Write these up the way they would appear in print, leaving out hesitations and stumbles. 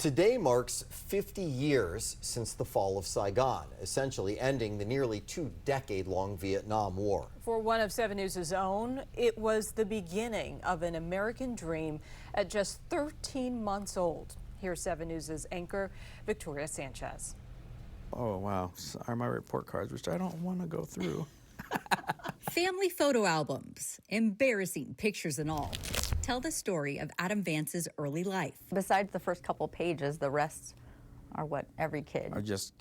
Today marks 50 years since the Fall of Saigon, essentially ending the nearly 2-decade-long Vietnam War. For one of 7 News' own, it was the beginning of an American dream at just 13 months old. Here's 7 News' anchor Victoria Sanchez. Oh, wow. Are my report cards, which I don't want to go through. Family photo albums, embarrassing pictures and all, tell the story of Adam Vance's early life. Besides the first couple pages, the rest are what every kid. Just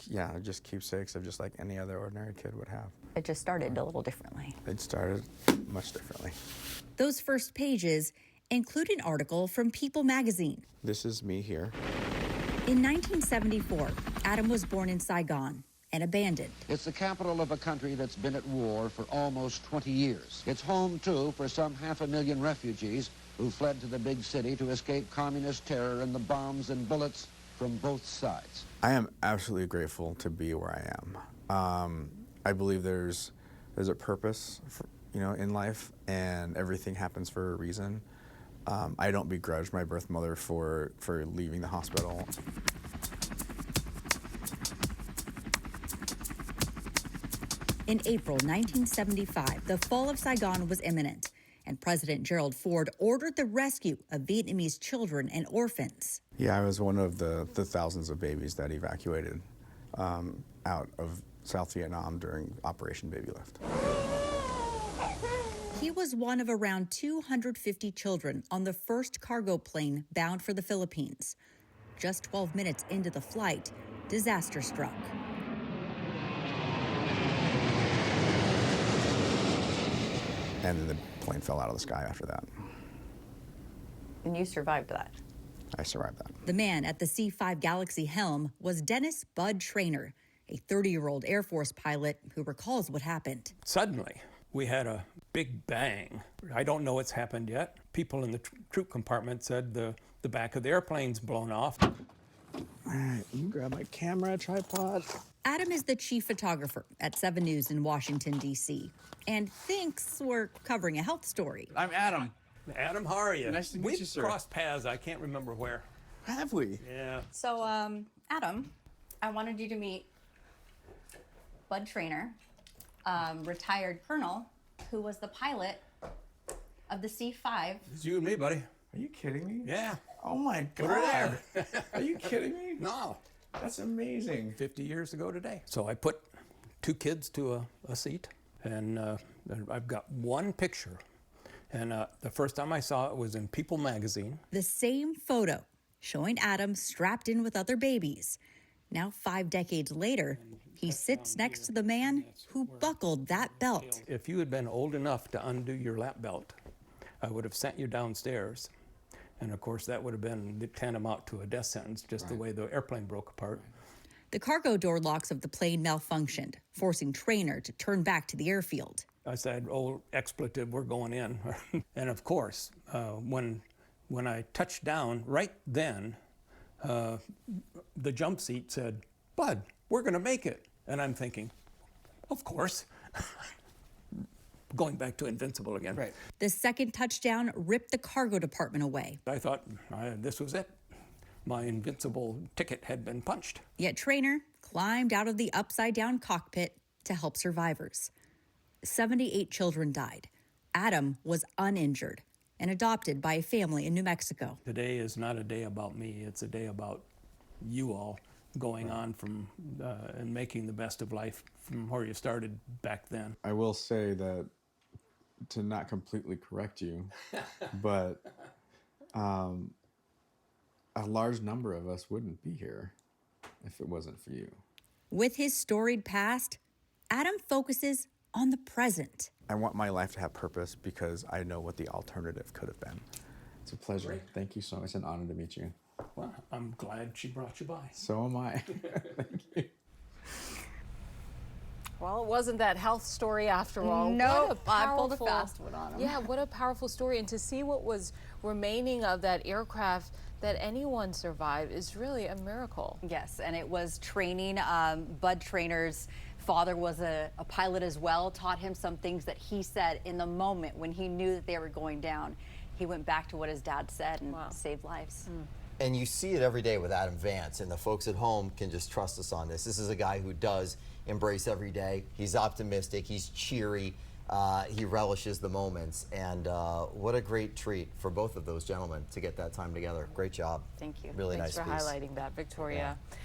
keepsakes of just like any other ordinary kid would have. It just started a little differently. It started much differently. Those first pages include an article from People magazine. This is me here. In 1974, Adam was born in Saigon and abandoned. It's the capital of a country that's been at war for almost 20 years. It's home, too, for some 500,000 refugees who fled to the big city to escape communist terror and the bombs and bullets from both sides. I am absolutely grateful to be where I am. I believe there's a purpose, in life, and everything happens for a reason. I don't begrudge my birth mother for leaving the hospital. In April 1975, the fall of Saigon was imminent, and President Gerald Ford ordered the rescue of Vietnamese children and orphans. Yeah, I was one of the thousands of babies that evacuated out of South Vietnam during Operation Babylift. He was one of around 250 children on the first cargo plane bound for the Philippines. Just 12 minutes into the flight, disaster struck. And then the plane fell out of the sky after that. And you survived that. I survived that. The man at the C-5 Galaxy helm was Dennis Bud Trainer, a 30-year-old Air Force pilot who recalls what happened. Suddenly, we had a big bang. I don't know what's happened yet. People in the troop compartment said the back of the airplane's blown off. All right, you grab my camera, tripod. Adam is the chief photographer at 7 News in Washington, D.C., and thinks we're covering a health story. I'm Adam. Adam, how are you? Nice to meet you, sir. We've crossed paths. I can't remember where. Have we? Yeah. So, Adam, I wanted you to meet Bud Trainer, retired colonel, who was the pilot of the C-5. It's you and me, buddy. Are you kidding me? Yeah. Oh my God. We're there. Are you kidding me? No. That's amazing. 50 years ago today. So I put 2 kids to a seat, and I've got one picture. And the first time I saw it was in People magazine. The same photo showing Adam strapped in with other babies. Now 5 decades later, he sits next to the man who buckled that belt. If you had been old enough to undo your lap belt, I would have sent you downstairs. And of course, that would have been tantamount to a death sentence, just the way the airplane broke apart. The cargo door locks of the plane malfunctioned, forcing Trainer to turn back to the airfield. I said, "Oh, expletive, we're going in." And of course, when I touched down, right then, the jump seat said, "Bud, we're going to make it." And I'm thinking, of course. Going back to invincible again. Right. The second touchdown ripped the cargo department away. I thought this was it. My invincible ticket had been punched. Yet Trainer climbed out of the upside-down cockpit to help survivors. 78 children died. Adam was uninjured and adopted by a family in New Mexico. Today is not a day about me. It's a day about you all going on from and making the best of life from where you started back then. I will say that, to not completely correct you, but a large number of us wouldn't be here if it wasn't for you. With his storied past, Adam focuses on the present. I want my life to have purpose because I know what the alternative could have been. It's a pleasure. Great. Thank you so much. It's an honor to meet you. Well, I'm glad she brought you by. So am I. Thank you. Well, it wasn't that health story after all. No, I pulled a fast one on him. Yeah, what a powerful story. And to see what was remaining of that aircraft, that anyone survived, is really a miracle. Yes, and it was training. Bud Trainer's father was a pilot as well, taught him some things that he said in the moment when he knew that they were going down. He went back to what his dad said and saved lives. And you see it every day with Adam Vance, and the folks at home can just trust us on this. This is a guy who does embrace every day. He's optimistic, he's cheery, he relishes the moments, and what a great treat for both of those gentlemen to get that time together. Great job. Thank you. Really Thanks nice for piece. highlighting that, Victoria. Yeah.